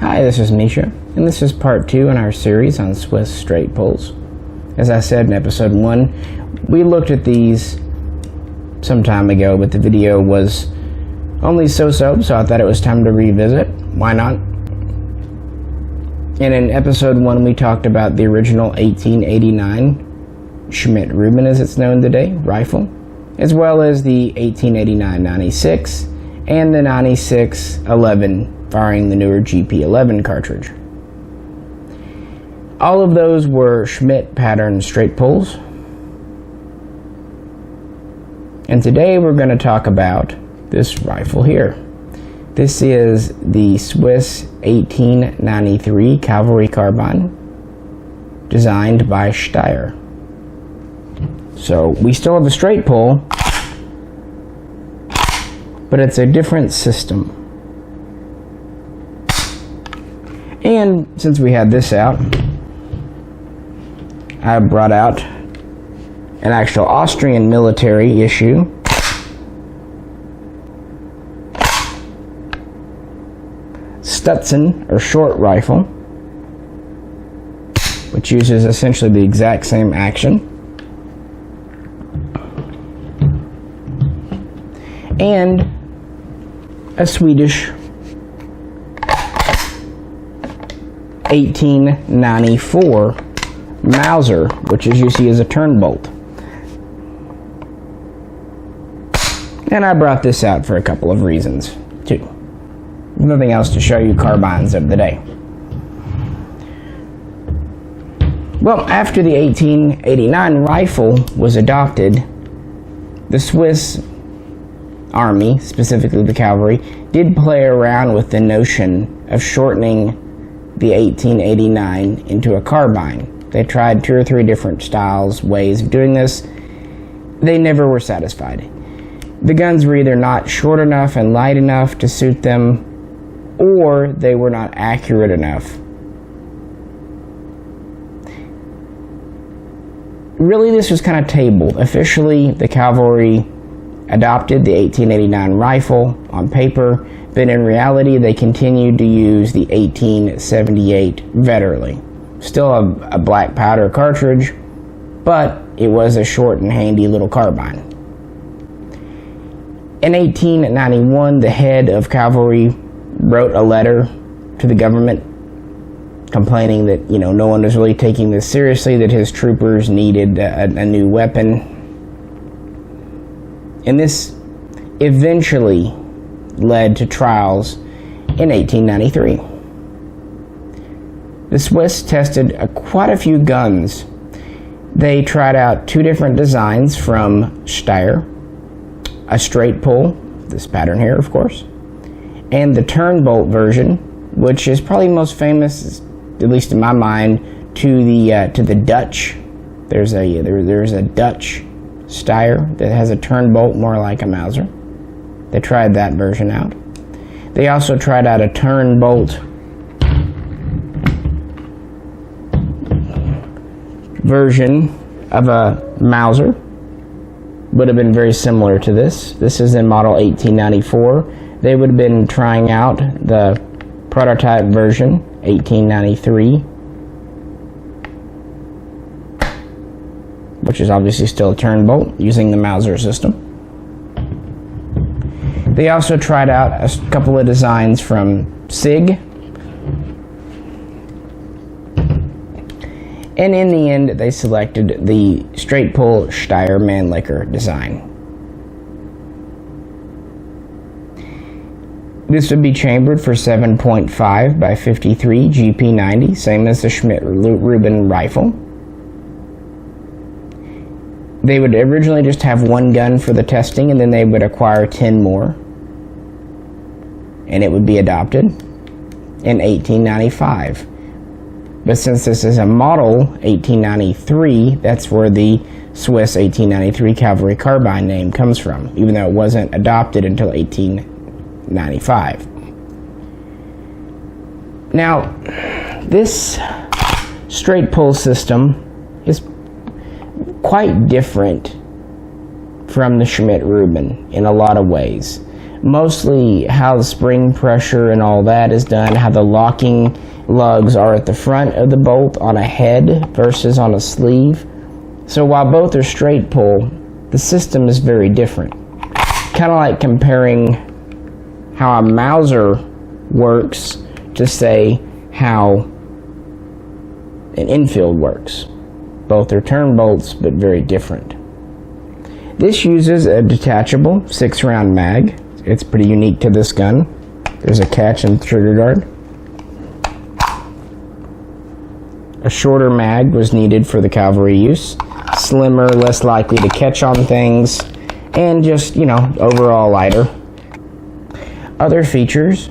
Hi, this is Misha, and this is part 2 in our series on Swiss straight pulls. As I said in episode 1, we looked at these some time ago, but the video was only so-so, so I thought it was time to revisit. Why not? And in episode 1, we talked about the original 1889 Schmidt-Reuben, as it's known today, rifle, as well as the 1889-96 and the 96-11 firing the newer GP11 cartridge. All of those were Schmidt pattern straight pulls. And today we're going to talk about this rifle here. This is the Swiss 1893 cavalry carbine, designed by Steyr. So we still have a straight pull, but it's a different system. And since we had this out, I brought out an actual Austrian military issue. Stützen, or short rifle, which uses essentially the exact same action. And a Swedish 1894 Mauser, which as you see is a turn bolt. And I brought this out for a couple of reasons too. Nothing else to show you carbines of the day. Well, after the 1889 rifle was adopted, the Swiss Army, specifically the cavalry, did play around with the notion of shortening the 1889 into a carbine. They tried 2 or 3 different styles, ways of doing this. They never were satisfied. The guns were either not short enough and light enough to suit them, or they were not accurate enough. Really, this was kind of tabled. Officially, the cavalry adopted the 1889 rifle on paper, but in reality, they continued to use the 1878 Vetterli. Still a black powder cartridge, but it was a short and handy little carbine. In 1891, the head of cavalry wrote a letter to the government complaining that, no one was really taking this seriously, that his troopers needed a new weapon. And this eventually led to trials in 1893. The Swiss tested quite a few guns. They tried out 2 different designs from Steyr, a straight pull, this pattern here of course, and the turn bolt version, which is probably most famous, at least in my mind, to the Dutch. There's a Dutch Steyr that has a turn bolt more like a Mauser. They tried that version out. They also tried out a turn bolt version of a Mauser. Would have been very similar to this. This is in model 1894. They would have been trying out the prototype version, 1893, which is obviously still a turn bolt using the Mauser system. They also tried out a couple of designs from SIG, and in the end they selected the straight pull Steyr-Mannlicher design. This would be chambered for 7.5 by 53 GP90, same as the Schmidt-Reuben rifle. They would originally just have 1 gun for the testing, and then they would acquire 10 more, and it would be adopted in 1895. But since this is a model 1893, that's where the Swiss 1893 cavalry carbine name comes from, even though it wasn't adopted until 1895. Now, this straight pull system is quite different from the Schmidt-Reuben in a lot of ways. mostly how the spring pressure and all that is done, how the locking lugs are at the front of the bolt on a head versus on a sleeve. So while both are straight pull, the system is very different. Kind of like comparing how a Mauser works to say how an infield works. Both are turn bolts, but very different. This uses a detachable 6-round mag. It's pretty unique to this gun. There's a catch in the trigger guard. A shorter mag was needed for the cavalry use. Slimmer, less likely to catch on things, and just, you know, overall lighter. Other features,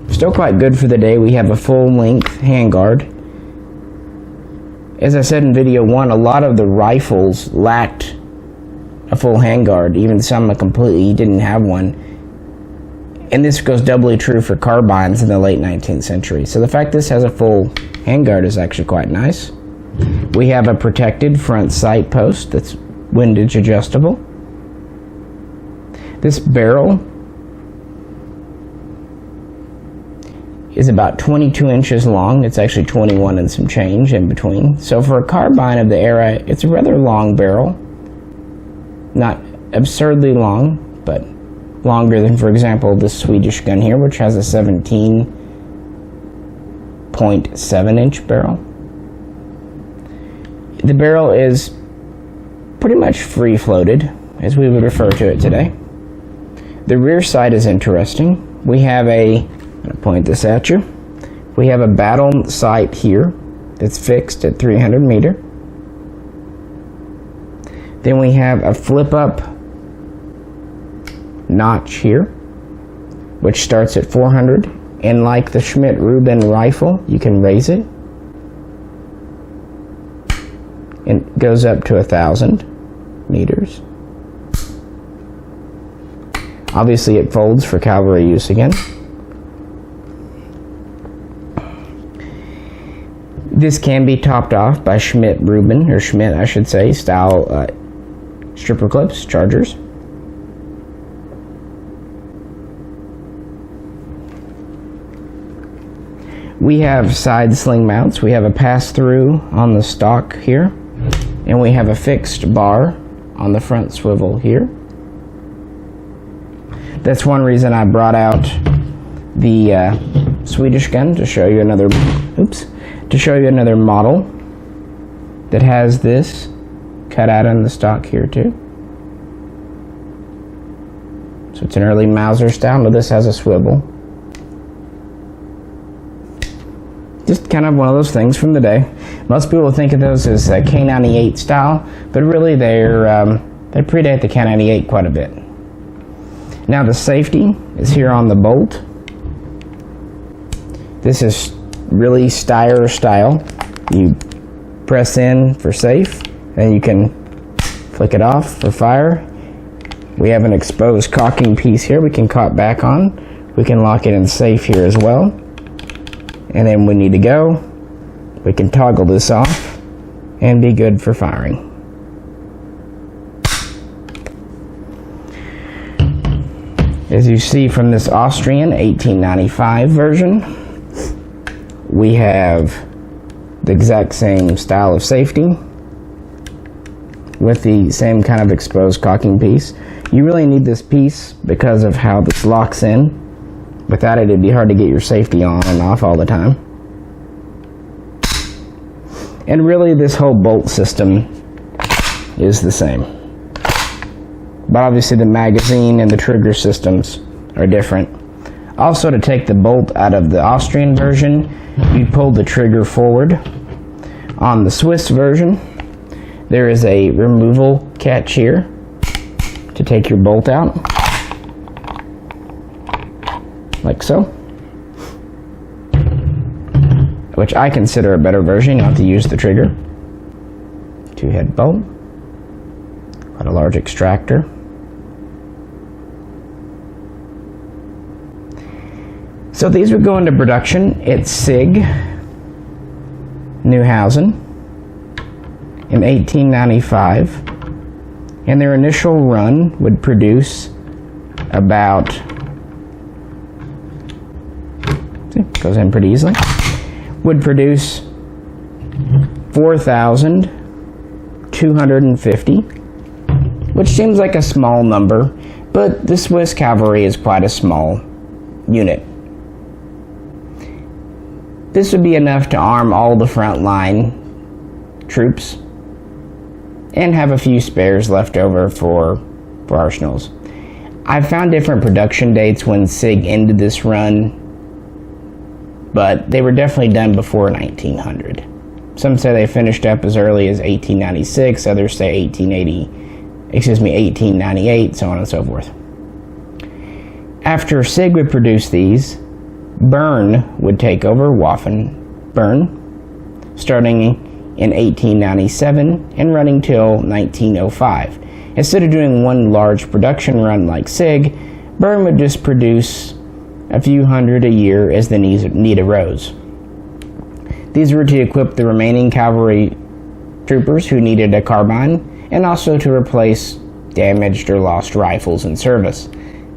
still quite good for the day. We have a full-length handguard. As I said in video 1, a lot of the rifles lacked a full handguard. Even some completely didn't have one. And this goes doubly true for carbines in the late 19th century. So the fact this has a full handguard is actually quite nice. We have a protected front sight post that's windage adjustable. This barrel is about 22 inches long. It's actually 21 and some change in between. So for a carbine of the era, it's a rather long barrel. Not absurdly long, but longer than, for example, this Swedish gun here, which has a 17.7 inch barrel. The barrel is pretty much free floated, as we would refer to it today. The rear sight is interesting. We have I'm going to point this at you. We have a battle sight here that's fixed at 300 meter. Then we have a flip up notch here, which starts at 400, and like the Schmidt-Rubin rifle, you can raise it and it goes up to 1,000 meters. Obviously it folds for cavalry use again. This can be topped off by Schmidt-Rubin, or Schmidt I should say, style stripper clips, chargers. We have side sling mounts. We have a pass-through on the stock here, and we have a fixed bar on the front swivel here. That's one reason I brought out the Swedish gun to show you another model that has this cut out in the stock here too. So it's an early Mauser style, but this has a swivel. Just kind of one of those things from the day. Most people think of those as K98 style, but really they predate the K98 quite a bit. Now the safety is here on the bolt. This is really Steyr style. You press in for safe, and you can flick it off for fire. We have an exposed cocking piece here we can cock back on. We can lock it in safe here as well. And then when we need to go, we can toggle this off and be good for firing. As you see from this Austrian 1895 version, we have the exact same style of safety with the same kind of exposed cocking piece. You really need this piece because of how this locks in. Without it, it'd be hard to get your safety on and off all the time. And really, this whole bolt system is the same. But obviously the magazine and the trigger systems are different. Also, to take the bolt out of the Austrian version, you pull the trigger forward. On the Swiss version, there is a removal catch here to take your bolt out, like so, which I consider a better version. You don't have to use the trigger. 2-head bolt, quite a large extractor. So these would go into production at SIG, Neuhausen, in 1895, and their initial run would produce about, goes in pretty easily, would produce 4,250, which seems like a small number, but the Swiss cavalry is quite a small unit. This would be enough to arm all the frontline troops and have a few spares left over for arsenals. I found different production dates when SIG ended this run, but they were definitely done before 1900. Some say they finished up as early as 1896, others say 1898, so on and so forth. After SIG would produce these, Bern would take over Waffen-Bern, starting in 1897 and running till 1905. Instead of doing one large production run like SIG, Bern would just produce a few hundred a year as the need arose. These were to equip the remaining cavalry troopers who needed a carbine, and also to replace damaged or lost rifles in service.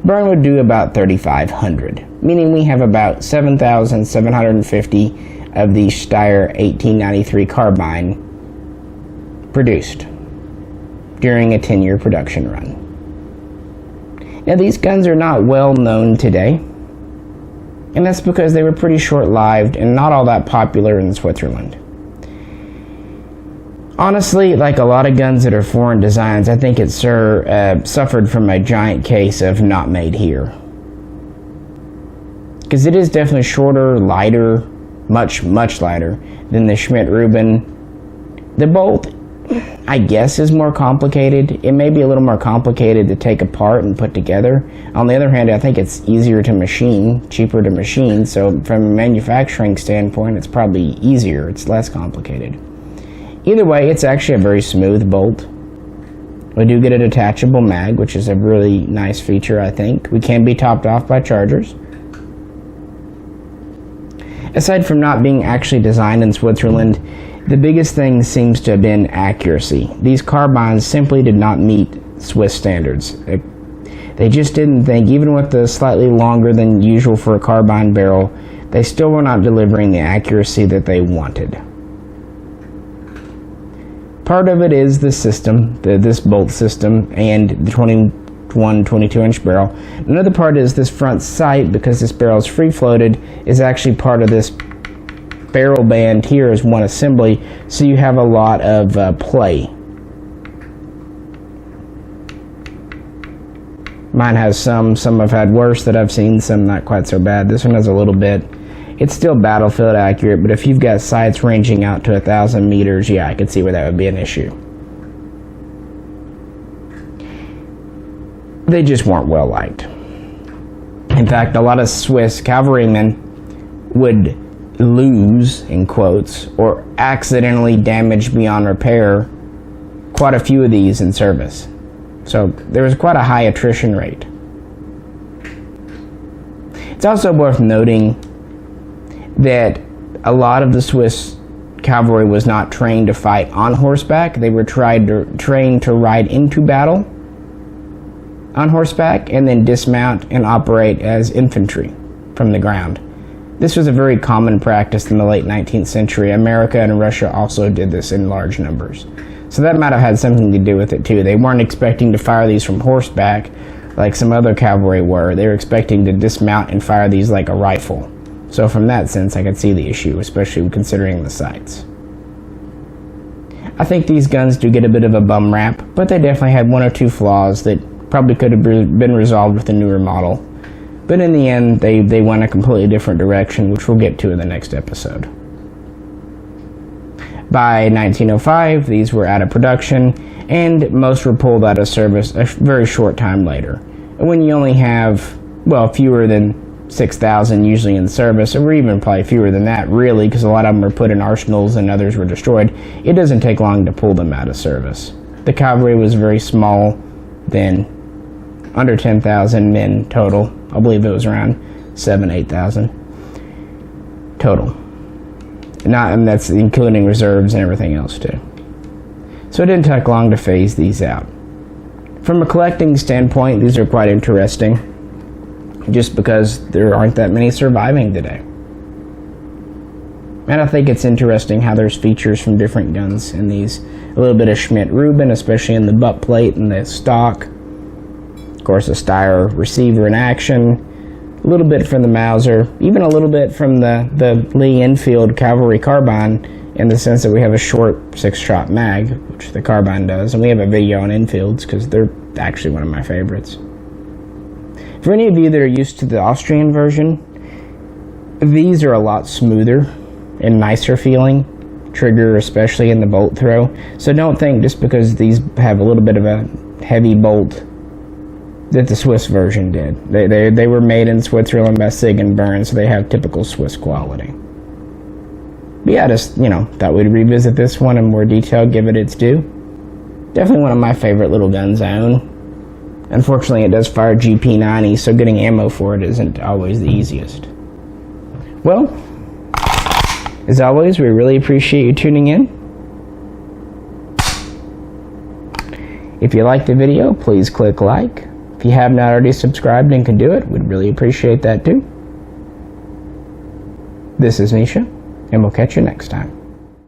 Bern would do about 3,500, meaning we have about 7,750 of the Steyr 1893 carbine produced during a 10-year production run. Now, these guns are not well known today, and that's because they were pretty short-lived and not all that popular in Switzerland. Honestly, like a lot of guns that are foreign designs, I think it suffered from a giant case of not made here. Because it is definitely shorter, lighter, much lighter than the Schmidt-Reuben. The bolt, I guess, is more complicated. It may be a little more complicated to take apart and put together. On the other hand, I think it's easier to machine, cheaper to machine, so from a manufacturing standpoint, it's probably easier. It's less complicated. Either way, it's actually a very smooth bolt. We do get a detachable mag, which is a really nice feature, I think. We can be topped off by chargers. Aside from not being actually designed in Switzerland, the biggest thing seems to have been accuracy. These carbines simply did not meet Swiss standards. They just didn't think, even with the slightly longer than usual for a carbine barrel, they still were not delivering the accuracy that they wanted. Part of it is the system, this bolt system, and the 22-inch barrel. Another part is this front sight, because this barrel is free-floated, is actually part of this barrel band here as one assembly, so you have a lot of play. Mine has some have had worse that I've seen, some not quite so bad. This one has a little bit. It's still battlefield accurate, but if you've got sights ranging out to 1,000 meters, yeah, I could see where that would be an issue. They just weren't well liked. In fact, a lot of Swiss cavalrymen would lose, in quotes, or accidentally damage beyond repair quite a few of these in service. So there was quite a high attrition rate. It's also worth noting that a lot of the Swiss cavalry was not trained to fight on horseback. They were trained to ride into battle on horseback and then dismount and operate as infantry from the ground. This was a very common practice in the late 19th century. America and Russia also did this in large numbers. So that might have had something to do with it too. They weren't expecting to fire these from horseback like some other cavalry were. They were expecting to dismount and fire these like a rifle. So from that sense, I could see the issue, especially considering the sights. I think these guns do get a bit of a bum rap, but they definitely had one or two flaws that probably could have been resolved with a newer model. But in the end, they went a completely different direction, which we'll get to in the next episode. By 1905, these were out of production, and most were pulled out of service a very short time later. And when you only have, well, fewer than 6,000 usually in service, or even probably fewer than that, really, because a lot of them were put in arsenals and others were destroyed, it doesn't take long to pull them out of service. The cavalry was very small then, under 10,000 men total. I believe it was around 8,000 total. And that's including reserves and everything else too. So it didn't take long to phase these out. From a collecting standpoint, these are quite interesting, just because there aren't that many surviving today. And I think it's interesting how there's features from different guns in these. A little bit of Schmidt-Rubin, especially in the butt plate and the stock. Of course, a Steyr receiver in action. A little bit from the Mauser. Even a little bit from the Lee Enfield cavalry carbine, in the sense that we have a short 6-shot mag, which the Carbine does. And we have a video on Enfields, because they're actually one of my favorites. For any of you that are used to the Austrian version, these are a lot smoother and nicer feeling. Trigger, especially in the bolt throw. So don't think just because these have a little bit of a heavy bolt that the Swiss version did. They were made in Switzerland by Sig and Burn, so they have typical Swiss quality. But yeah, just, thought we'd revisit this one in more detail, give it its due. Definitely one of my favorite little guns I own. Unfortunately, it does fire GP90, so getting ammo for it isn't always the easiest. Well, as always, we really appreciate you tuning in. If you liked the video, please click like. If you have not already subscribed and can do it, we'd really appreciate that too. This is Misha, and we'll catch you next time.